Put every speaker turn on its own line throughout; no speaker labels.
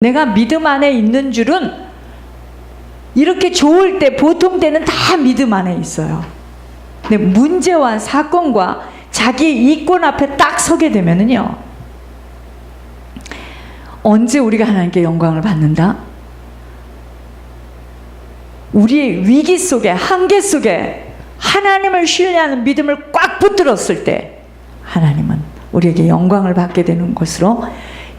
내가 믿음 안에 있는 줄은 이렇게 좋을 때, 보통 때는 다 믿음 안에 있어요. 근데 문제와 사건과 자기 이권 앞에 딱 서게 되면은요, 언제 우리가 하나님께 영광을 받는다? 우리의 위기 속에, 한계 속에 하나님을 신뢰하는 믿음을 꽉 붙들었을 때 하나님은 우리에게 영광을 받게 되는 것으로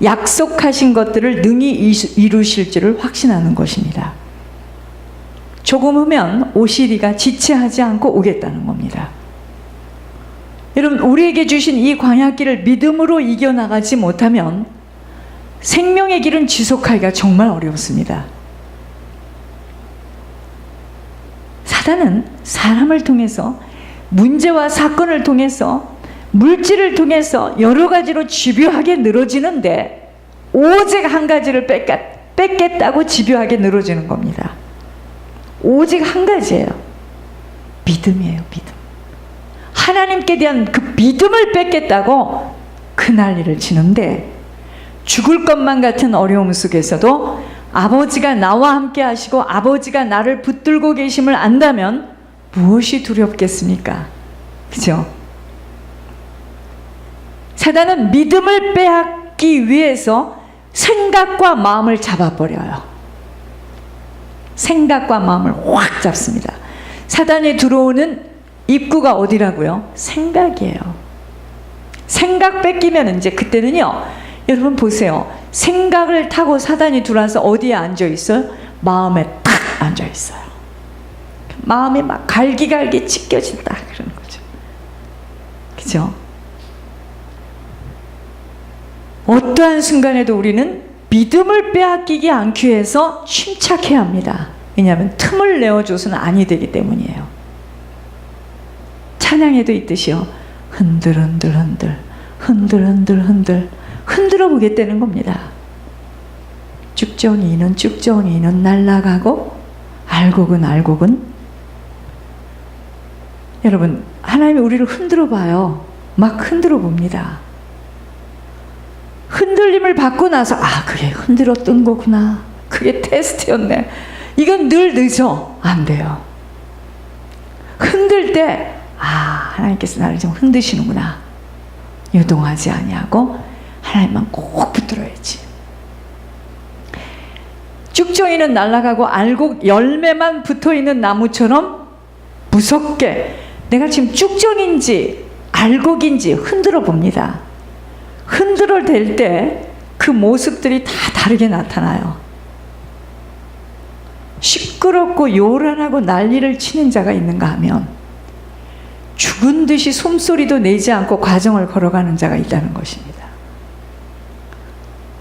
약속하신 것들을 능히 이루실 줄을 확신하는 것입니다. 조금 후면 오시리가 지체하지 않고 오겠다는 겁니다. 여러분, 우리에게 주신 이 광야길을 믿음으로 이겨나가지 못하면 생명의 길은 지속하기가 정말 어렵습니다. 사단은 사람을 통해서, 문제와 사건을 통해서, 물질을 통해서 여러 가지로 집요하게 늘어지는데 오직 한 가지를 뺏겠다고 집요하게 늘어지는 겁니다. 오직 한 가지예요. 믿음이에요. 믿음. 하나님께 대한 그 믿음을 뺏겠다고 그 난리를 치는데, 죽을 것만 같은 어려움 속에서도 아버지가 나와 함께 하시고 아버지가 나를 붙들고 계심을 안다면 무엇이 두렵겠습니까? 그죠? 사단은 믿음을 빼앗기 위해서 생각과 마음을 잡아버려요. 생각과 마음을 확 잡습니다. 사단이 들어오는 입구가 어디라고요? 생각이에요. 생각 뺏기면 이제 그때는요, 여러분 보세요. 생각을 타고 사단이 들어와서 어디에 앉아 있어요? 마음에 탁 앉아 있어요. 마음이 막 갈기갈기 찢겨진다 그러는 거죠. 그죠? 어떠한 순간에도 우리는 믿음을 빼앗기지 않기 위해서 침착해야 합니다. 왜냐하면 틈을 내어줘서는 아니 되기 때문이에요. 찬양에도 있듯이요, 흔들 흔들어 보겠다는 겁니다. 쭉정이는 날아가고 알곡은 여러분, 하나님이 우리를 흔들어 봐요. 막 흔들어 봅니다. 흔들림을 받고 나서 그게 흔들었던 거구나, 그게 테스트였네, 이건 늘 늦어. 안 돼요. 흔들 때 하나님께서 나를 좀 흔드시는구나, 유동하지 아니하고 하나님만 꼭 붙들어야지. 쭉정이는 날아가고 알곡 열매만 붙어있는 나무처럼 무섭게 내가 지금 쭉정인지 알곡인지 흔들어 봅니다. 흔들어 댈 때 그 모습들이 다 다르게 나타나요. 시끄럽고 요란하고 난리를 치는 자가 있는가 하면 죽은 듯이 숨소리도 내지 않고 과정을 걸어가는 자가 있다는 것입니다.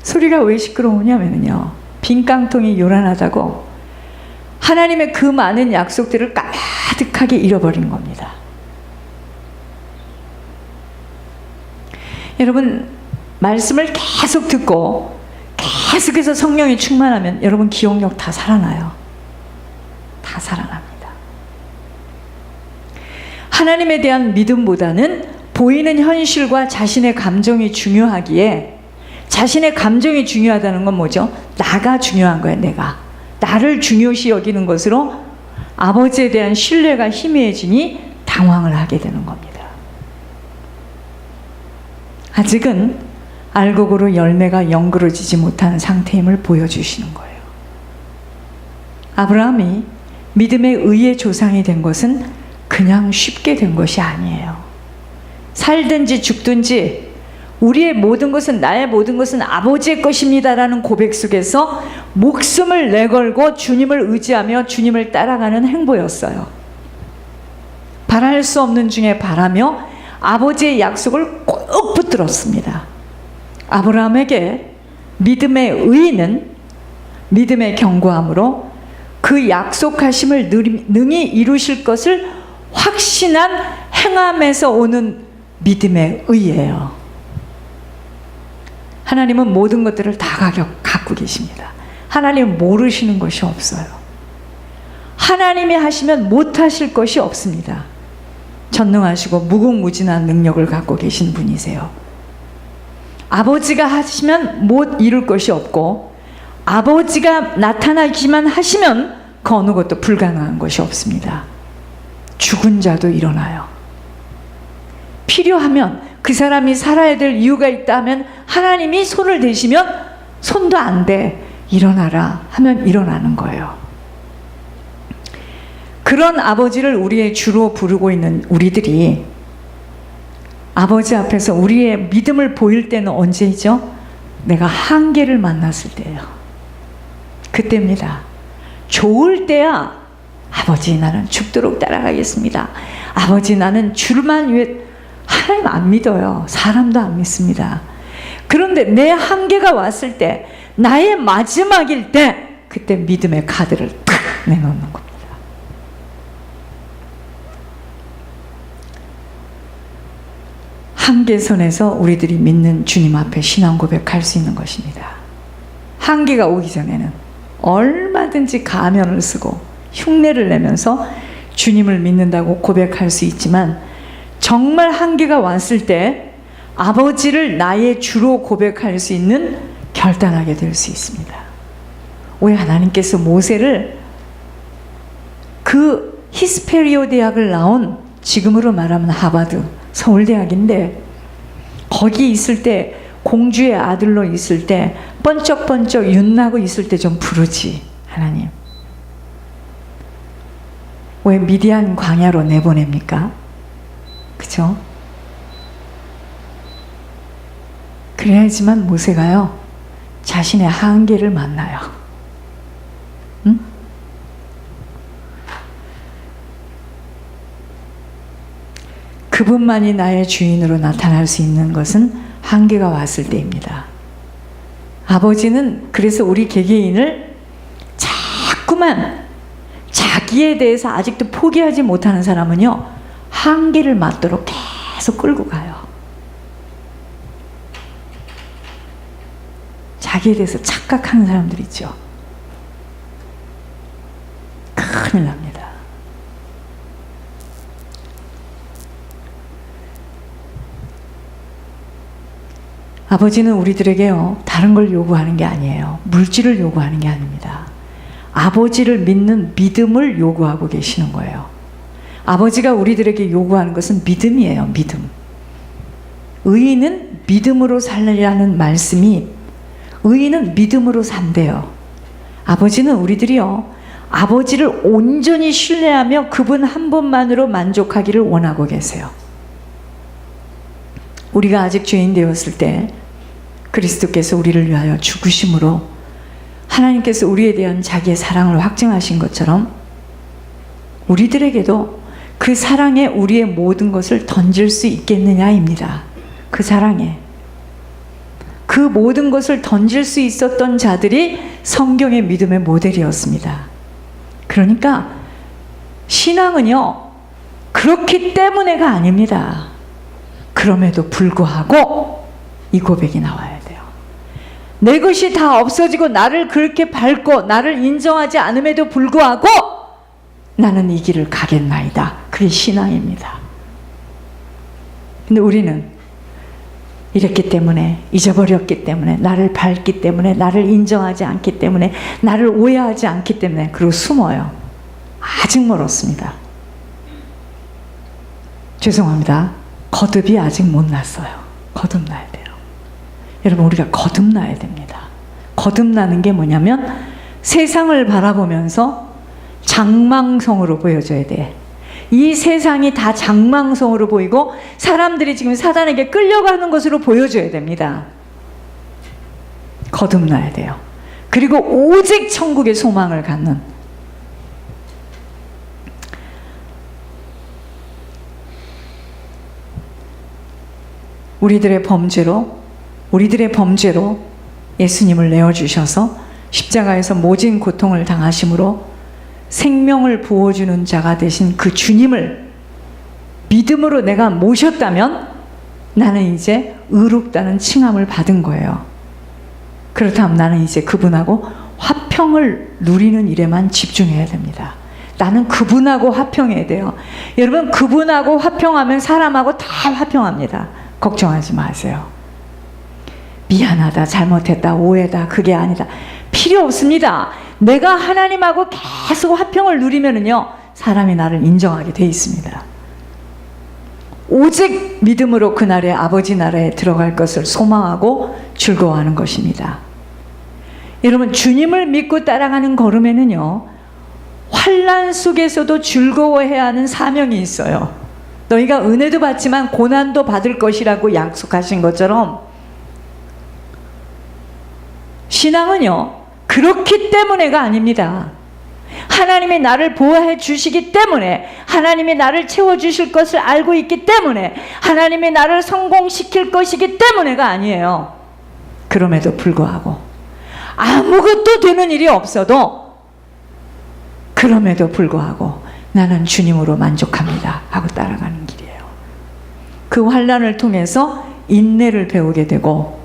소리가 왜 시끄러우냐면요, 빈 깡통이 요란하다고 하나님의 그 많은 약속들을 가득하게 잃어버린 겁니다. 여러분, 말씀을 계속 듣고 계속해서 성령이 충만하면 여러분 기억력 다 살아나요. 다 살아납니다. 하나님에 대한 믿음보다는 보이는 현실과 자신의 감정이 중요하기에, 자신의 감정이 중요하다는 건 뭐죠? 나가 중요한 거예요. 내가 나를 중요시 여기는 것으로 아버지에 대한 신뢰가 희미해지니 당황을 하게 되는 겁니다. 아직은 알곡으로 열매가 연그러지지 못한 상태임을 보여주시는 거예요. 아브라함이 믿음의 의의 조상이 된 것은 그냥 쉽게 된 것이 아니에요. 살든지 죽든지 우리의 모든 것은, 나의 모든 것은 아버지의 것입니다라는 고백 속에서 목숨을 내걸고 주님을 의지하며 주님을 따라가는 행보였어요. 바랄 수 없는 중에 바라며 아버지의 약속을 꼭 붙들었습니다. 아브라함에게 믿음의 의는 믿음의 견고함으로 그 약속하심을 능히 이루실 것을 확신한 행함에서 오는 믿음의 의예요. 하나님은 모든 것들을 다 갖고 계십니다. 하나님은 모르시는 것이 없어요. 하나님이 하시면 못하실 것이 없습니다. 전능하시고 무궁무진한 능력을 갖고 계신 분이세요. 아버지가 하시면 못 이룰 것이 없고 아버지가 나타나기만 하시면 그 어느 것도 불가능한 것이 없습니다. 죽은 자도 일어나요. 필요하면 그 사람이 살아야 될 이유가 있다면 하나님이 손을 대시면 손도 안 대. 일어나라 하면 일어나는 거예요. 그런 아버지를 우리의 주로 부르고 있는 우리들이 아버지 앞에서 우리의 믿음을 보일 때는 언제이죠? 내가 한계를 만났을 때예요. 그때입니다. 좋을 때야 아버지 나는 죽도록 따라가겠습니다. 아버지 나는 줄만 위해 하나님 안 믿어요. 사람도 안 믿습니다. 그런데 내 한계가 왔을 때 나의 마지막일 때 그때 믿음의 카드를 탁 내놓는 겁니다. 한계선에서 우리들이 믿는 주님 앞에 신앙 고백할 수 있는 것입니다. 한계가 오기 전에는 얼마든지 가면을 쓰고 흉내를 내면서 주님을 믿는다고 고백할 수 있지만 정말 한계가 왔을 때 아버지를 나의 주로 고백할 수 있는 결단하게 될 수 있습니다. 왜 하나님께서 모세를 그 히스페리오 대학을 나온 지금으로 말하면 하버드 서울대학인데 거기 있을 때 공주의 아들로 있을 때 번쩍번쩍 윤나고 있을 때 좀 부르지 하나님. 왜 미디안 광야로 내보냅니까? 그죠? 그래야지만 모세가요 자신의 한계를 만나요. 응? 그분만이 나의 주인으로 나타날 수 있는 것은 한계가 왔을 때입니다. 아버지는 그래서 우리 개개인을 자꾸만 자기에 대해서 아직도 포기하지 못하는 사람은요 한계를 맞도록 계속 끌고 가요. 자기에 대해서 착각하는 사람들 있죠. 큰일 납니다. 아버지는 우리들에게요 다른 걸 요구하는 게 아니에요. 물질을 요구하는 게 아닙니다. 아버지를 믿는 믿음을 요구하고 계시는 거예요. 아버지가 우리들에게 요구하는 것은 믿음이에요. 믿음. 의인은 믿음으로 살리라는 말씀이 의인은 믿음으로 산대요. 아버지는 우리들이요 아버지를 온전히 신뢰하며 그분 한 분만으로 만족하기를 원하고 계세요. 우리가 아직 죄인 되었을 때 그리스도께서 우리를 위하여 죽으심으로 하나님께서 우리에 대한 자기의 사랑을 확증하신 것처럼 우리들에게도 그 사랑에 우리의 모든 것을 던질 수 있겠느냐입니다. 그 사랑에 그 모든 것을 던질 수 있었던 자들이 성경의 믿음의 모델이었습니다. 그러니까 신앙은요 그렇기 때문에가 아닙니다. 그럼에도 불구하고 이 고백이 나와야 돼요. 내 것이 다 없어지고 나를 그렇게 밟고 나를 인정하지 않음에도 불구하고 나는 이 길을 가겠나이다. 그게 신앙입니다. 근데 우리는 이랬기 때문에 잊어버렸기 때문에 나를 밟기 때문에 나를 인정하지 않기 때문에 나를 오해하지 않기 때문에 그리고 숨어요. 아직 멀었습니다. 죄송합니다. 거듭이 아직 못 났어요. 거듭나야 돼요. 여러분 우리가 거듭나야 됩니다. 거듭나는 게 뭐냐면 세상을 바라보면서 장망성으로 보여줘야 돼. 이 세상이 다 장망성으로 보이고 사람들이 지금 사단에게 끌려가는 것으로 보여줘야 됩니다. 거듭나야 돼요. 그리고 오직 천국의 소망을 갖는 우리들의 범죄로 예수님을 내어주셔서 십자가에서 모진 고통을 당하심으로 생명을 부어주는 자가 되신 그 주님을 믿음으로 내가 모셨다면 나는 이제 의롭다는 칭함을 받은 거예요. 그렇다면 나는 이제 그분하고 화평을 누리는 일에만 집중해야 됩니다. 나는 그분하고 화평해야 돼요. 여러분 그분하고 화평하면 사람하고 다 화평합니다. 걱정하지 마세요. 미안하다, 잘못했다, 오해다, 그게 아니다. 필요 없습니다. 내가 하나님하고 계속 화평을 누리면은요, 사람이 나를 인정하게 돼 있습니다. 오직 믿음으로 그날의 아버지 나라에 들어갈 것을 소망하고 즐거워하는 것입니다. 여러분, 주님을 믿고 따라가는 걸음에는요, 환난 속에서도 즐거워해야 하는 사명이 있어요. 너희가 은혜도 받지만 고난도 받을 것이라고 약속하신 것처럼, 신앙은요, 그렇기 때문에가 아닙니다. 하나님이 나를 보호해 주시기 때문에, 하나님이 나를 채워주실 것을 알고 있기 때문에, 하나님이 나를 성공시킬 것이기 때문에가 아니에요. 그럼에도 불구하고 아무것도 되는 일이 없어도, 그럼에도 불구하고 나는 주님으로 만족합니다 하고 따라가는 길이에요. 그 환난을 통해서 인내를 배우게 되고,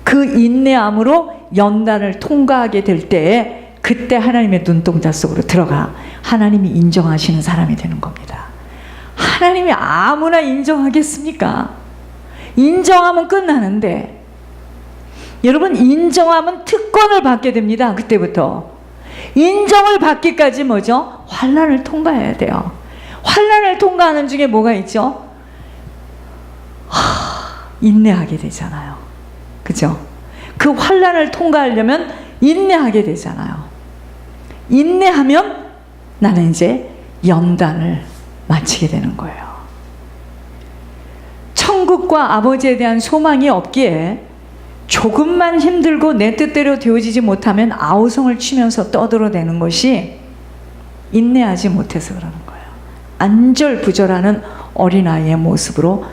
그 인내함으로 연단을 통과하게 될 때에 그때 하나님의 눈동자 속으로 들어가 하나님이 인정하시는 사람이 되는 겁니다. 하나님이 아무나 인정하겠습니까? 인정하면 끝나는데, 여러분, 인정하면 특권을 받게 됩니다. 그때부터 인정을 받기까지 뭐죠? 환난을 통과해야 돼요. 환난을 통과하는 중에 뭐가 있죠? 인내하게 되잖아요. 그죠? 그 환난을 통과하려면 인내하게 되잖아요. 인내하면 나는 이제 연단을 마치게 되는 거예요. 천국과 아버지에 대한 소망이 없기에 조금만 힘들고 내 뜻대로 되어지지 못하면 아우성을 치면서 떠들어대는 것이 인내하지 못해서 그러는 거예요. 안절부절하는 어린아이의 모습으로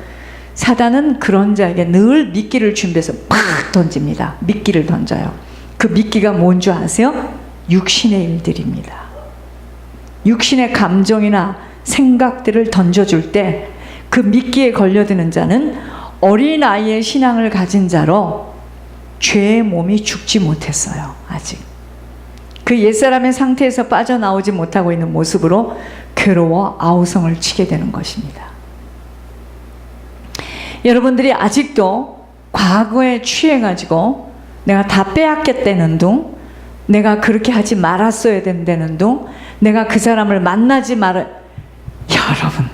사단은 그런 자에게 늘 미끼를 준비해서 팍 던집니다. 미끼를 던져요. 그 미끼가 뭔 줄 아세요? 육신의 일들입니다. 육신의 감정이나 생각들을 던져줄 때 그 미끼에 걸려드는 자는 어린아이의 신앙을 가진 자로 죄의 몸이 죽지 못했어요. 아직 그 옛사람의 상태에서 빠져나오지 못하고 있는 모습으로 괴로워 아우성을 치게 되는 것입니다. 여러분들이 아직도 과거에 취해가지고 내가 다 빼앗겼다는 둥, 내가 그렇게 하지 말았어야 된다는 둥, 내가 그 사람을 만나지 말아. 여러분,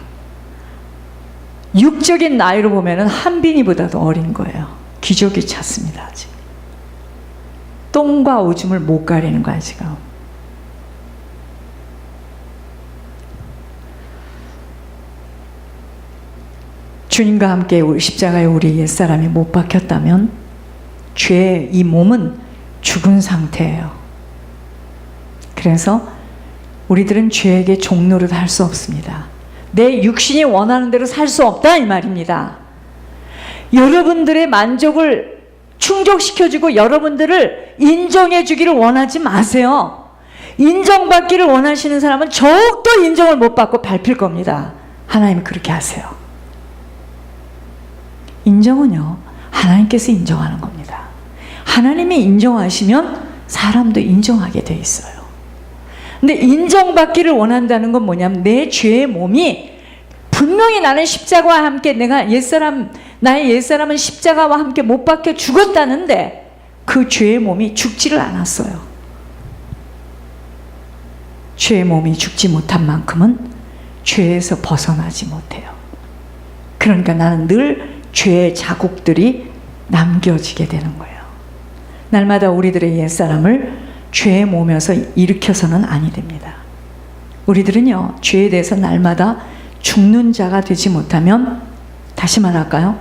육적인 나이로 보면은 한빈이보다도 어린 거예요. 기저귀 찼습니다. 아직 똥과 오줌을 못 가리는 거야 지금. 주님과 함께 우리 십자가에 우리 옛사람이 못 박혔다면 죄의 이 몸은 죽은 상태예요. 그래서 우리들은 죄에게 종노릇 할 수 없습니다. 내 육신이 원하는 대로 살 수 없다 이 말입니다. 여러분들의 만족을 충족시켜주고 여러분들을 인정해 주기를 원하지 마세요. 인정받기를 원하시는 사람은 더욱더 인정을 못 받고 밟힐 겁니다. 하나님은 그렇게 하세요. 인정은요, 하나님께서 인정하는 겁니다. 하나님이 인정하시면 사람도 인정하게 돼 있어요. 근데 인정받기를 원한다는 건 뭐냐면, 내 죄의 몸이 분명히 나는 십자가와 함께, 내가 나의 옛사람은 십자가와 함께 못 박혀 죽었다는데 그 죄의 몸이 죽지를 않았어요. 죄의 몸이 죽지 못한 만큼은 죄에서 벗어나지 못해요. 그러니까 나는 늘 죄의 자국들이 남겨지게 되는 거예요. 날마다 우리들의 옛사람을 죄의 몸에서 일으켜서는 아니 됩니다. 우리들은요, 죄에 대해서 날마다 죽는 자가 되지 못하면, 다시 말할까요?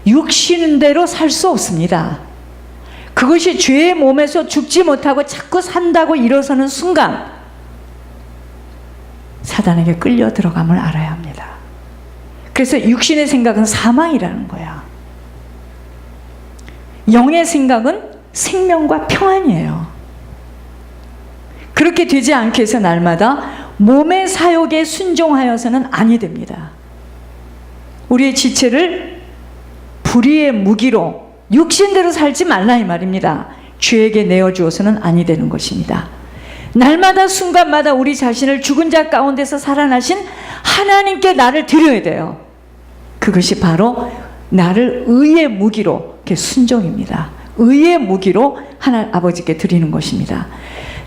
육신대로 살 수 없습니다. 그것이 죄의 몸에서 죽지 못하고 자꾸 산다고 일어서는 순간 사단에게 끌려 들어감을 알아야 합니다. 그래서 육신의 생각은 사망이라는 거야. 영의 생각은 생명과 평안이에요. 그렇게 되지 않게 해서 날마다 몸의 사욕에 순종하여서는 아니 됩니다. 우리의 지체를 불의의 무기로 육신대로 살지 말라 이 말입니다. 죄에게 내어주어서는 아니 되는 것입니다. 날마다 순간마다 우리 자신을 죽은 자 가운데서 살아나신 하나님께 나를 드려야 돼요. 그것이 바로 나를 의의 무기로, 순종입니다. 의의 무기로 아버지께 드리는 것입니다.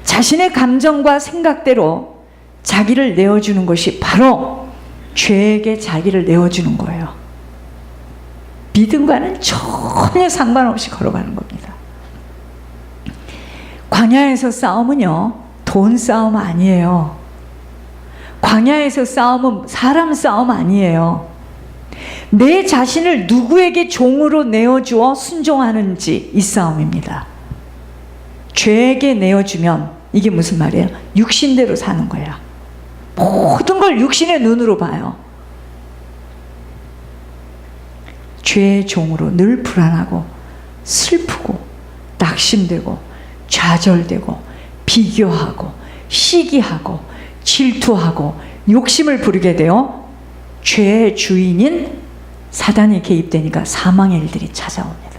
자신의 감정과 생각대로 자기를 내어주는 것이 바로 죄에게 자기를 내어주는 거예요. 믿음과는 전혀 상관없이 걸어가는 겁니다. 광야에서 싸움은요, 돈 싸움 아니에요. 광야에서 싸움은 사람 싸움 아니에요. 내 자신을 누구에게 종으로 내어주어 순종하는지, 이 싸움입니다. 죄에게 내어주면 이게 무슨 말이에요? 육신대로 사는 거야. 모든 걸 육신의 눈으로 봐요. 죄의 종으로 늘 불안하고 슬프고 낙심되고 좌절되고 비교하고 시기하고 질투하고 욕심을 부리게 되어 죄의 주인인 사단이 개입되니까 사망의 일들이 찾아옵니다.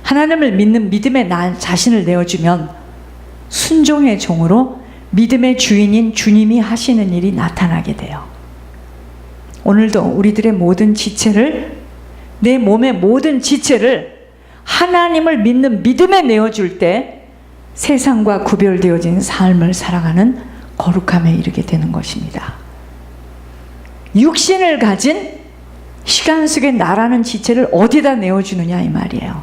하나님을 믿는 믿음의 나 자신을 내어주면 순종의 종으로 믿음의 주인인 주님이 하시는 일이 나타나게 돼요. 오늘도 우리들의 모든 지체를, 내 몸의 모든 지체를 하나님을 믿는 믿음에 내어줄 때 세상과 구별되어진 삶을 살아가는 거룩함에 이르게 되는 것입니다. 육신을 가진 시간 속의 나라는 지체를 어디다 내어주느냐 이 말이에요.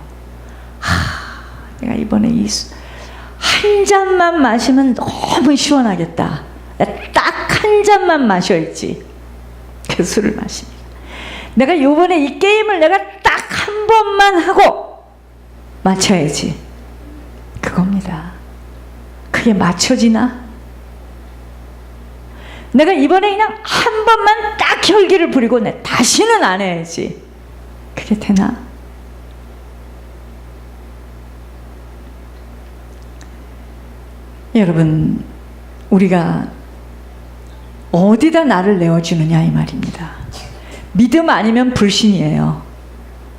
내가 이번에 한 잔만 마시면 너무 시원하겠다. 딱 한 잔만 마셔야지. 그 술을 마십니다. 내가 이번에 이 게임을 내가 딱 한 번만 하고 마쳐야지. 그겁니다. 그게 맞춰지나? 내가 이번에 그냥 한 번만 딱 혈기를 부리고 내 다시는 안 해야지. 그게 되나? 여러분, 우리가 어디다 나를 내어주느냐 이 말입니다. 믿음 아니면 불신이에요.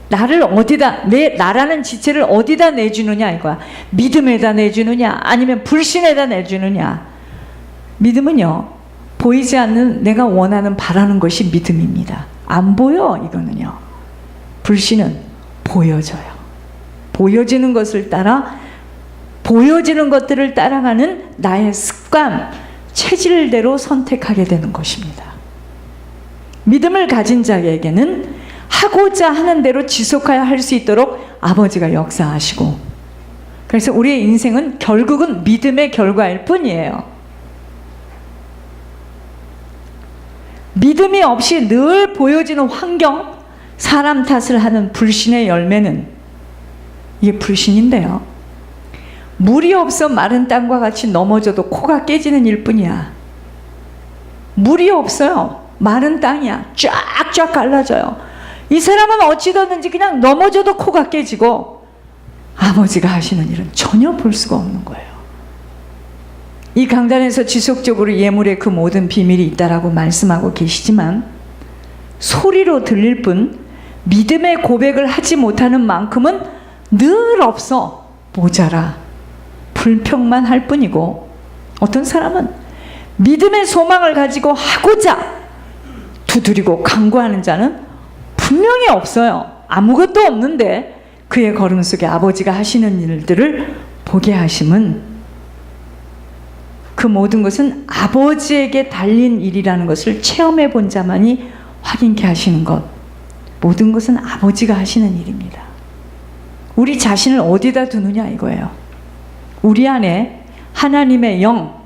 나를 어디다, 나라는 지체를 어디다 내주느냐 이거야. 믿음에다 내주느냐 아니면 불신에다 내주느냐. 믿음은요, 보이지 않는 내가 원하는 바라는 것이 믿음입니다. 안 보여 이거는요. 불신은 보여져요. 보여지는 것을 따라, 보여지는 것들을 따라가는 나의 습관, 체질대로 선택하게 되는 것입니다. 믿음을 가진 자에게는 하고자 하는 대로 지속하여 할 수 있도록 아버지가 역사하시고, 그래서 우리의 인생은 결국은 믿음의 결과일 뿐이에요. 믿음이 없이 늘 보여지는 환경, 사람 탓을 하는 불신의 열매는 이게 불신인데요. 물이 없어 마른 땅과 같이 넘어져도 코가 깨지는 일뿐이야. 물이 없어요. 마른 땅이야. 쫙쫙 갈라져요. 이 사람은 어찌되든지 그냥 넘어져도 코가 깨지고, 아버지가 하시는 일은 전혀 볼 수가 없는 거예요. 이 강단에서 지속적으로 예물의 그 모든 비밀이 있다라고 말씀하고 계시지만, 소리로 들릴 뿐 믿음의 고백을 하지 못하는 만큼은 늘 없어, 모자라, 불평만 할 뿐이고, 어떤 사람은 믿음의 소망을 가지고 하고자 두드리고 간구하는 자는 분명히 없어요. 아무것도 없는데 그의 걸음 속에 아버지가 하시는 일들을 보게 하심은, 그 모든 것은 아버지에게 달린 일이라는 것을 체험해 본 자만이 확인케 하시는 것. 모든 것은 아버지가 하시는 일입니다. 우리 자신을 어디다 두느냐 이거예요. 우리 안에 하나님의 영,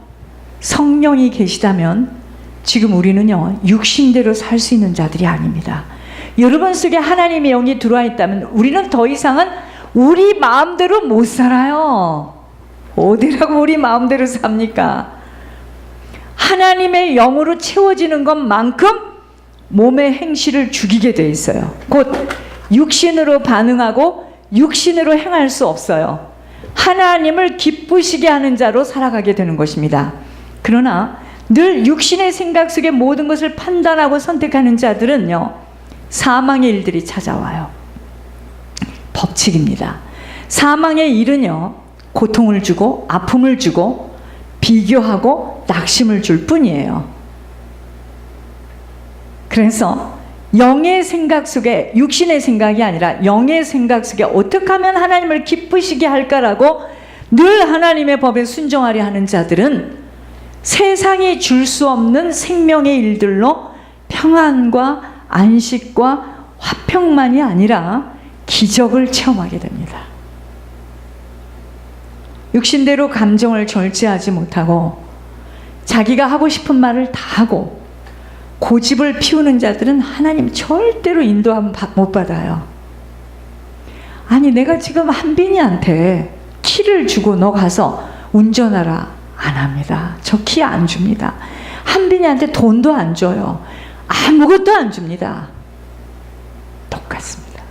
성령이 계시다면 지금 우리는요, 육신대로 살 수 있는 자들이 아닙니다. 여러분 속에 하나님의 영이 들어와 있다면 우리는 더 이상은 우리 마음대로 못 살아요. 어디라고 우리 마음대로 삽니까? 하나님의 영으로 채워지는 것만큼 몸의 행실을 죽이게 돼 있어요. 곧 육신으로 반응하고 육신으로 행할 수 없어요. 하나님을 기쁘시게 하는 자로 살아가게 되는 것입니다. 그러나 늘 육신의 생각 속에 모든 것을 판단하고 선택하는 자들은요, 사망의 일들이 찾아와요. 법칙입니다. 사망의 일은요, 고통을 주고 아픔을 주고 비교하고 낙심을 줄 뿐이에요. 그래서 영의 생각 속에, 육신의 생각이 아니라 영의 생각 속에 어떻게 하면 하나님을 기쁘시게 할까라고 늘 하나님의 법에 순종하려 하는 자들은 세상이 줄 수 없는 생명의 일들로 평안과 안식과 화평만이 아니라 기적을 체험하게 됩니다. 육신대로 감정을 절제하지 못하고 자기가 하고 싶은 말을 다 하고 고집을 피우는 자들은 하나님 절대로 인도함 못 받아요. 아니, 내가 지금 한빈이한테 키를 주고 너 가서 운전하라, 안 합니다. 저 키 안 줍니다. 한빈이한테 돈도 안 줘요. 아무것도 안 줍니다. 똑같습니다.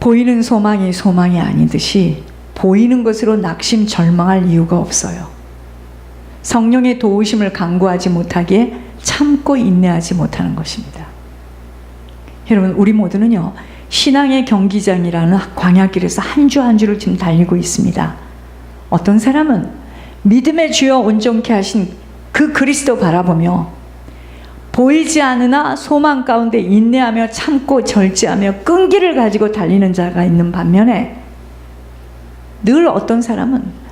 보이는 소망이 소망이 아니듯이 보이는 것으로 낙심 절망할 이유가 없어요. 성령의 도우심을 간구하지 못하기에 참고 인내하지 못하는 것입니다. 여러분, 우리 모두는요, 신앙의 경기장이라는 광야길에서 한 주 한 주를 지금 달리고 있습니다. 어떤 사람은 믿음의 주여 온전케 하신 그 그리스도 바라보며 보이지 않으나 소망 가운데 인내하며 참고 절제하며 끈기를 가지고 달리는 자가 있는 반면에, 늘 어떤 사람은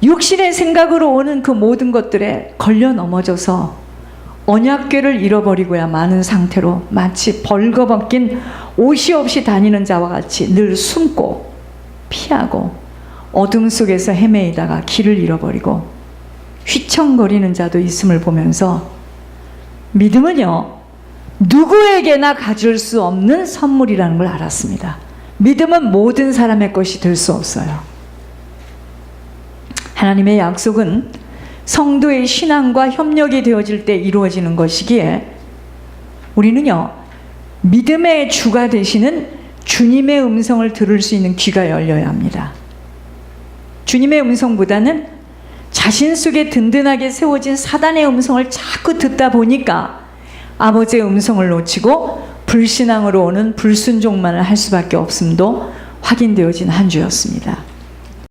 육신의 생각으로 오는 그 모든 것들에 걸려 넘어져서 언약궤를 잃어버리고야 마는 상태로 마치 벌거벗긴 옷이 없이 다니는 자와 같이 늘 숨고 피하고 어둠 속에서 헤매이다가 길을 잃어버리고 휘청거리는 자도 있음을 보면서, 믿음은요, 누구에게나 가질 수 없는 선물이라는 걸 알았습니다. 믿음은 모든 사람의 것이 될 수 없어요. 하나님의 약속은 성도의 신앙과 협력이 되어질 때 이루어지는 것이기에 우리는요, 믿음의 주가 되시는 주님의 음성을 들을 수 있는 귀가 열려야 합니다. 주님의 음성보다는 자신 속에 든든하게 세워진 사단의 음성을 자꾸 듣다 보니까 아버지의 음성을 놓치고 불신앙으로 오는 불순종만을 할 수밖에 없음도 확인되어진 한 주였습니다.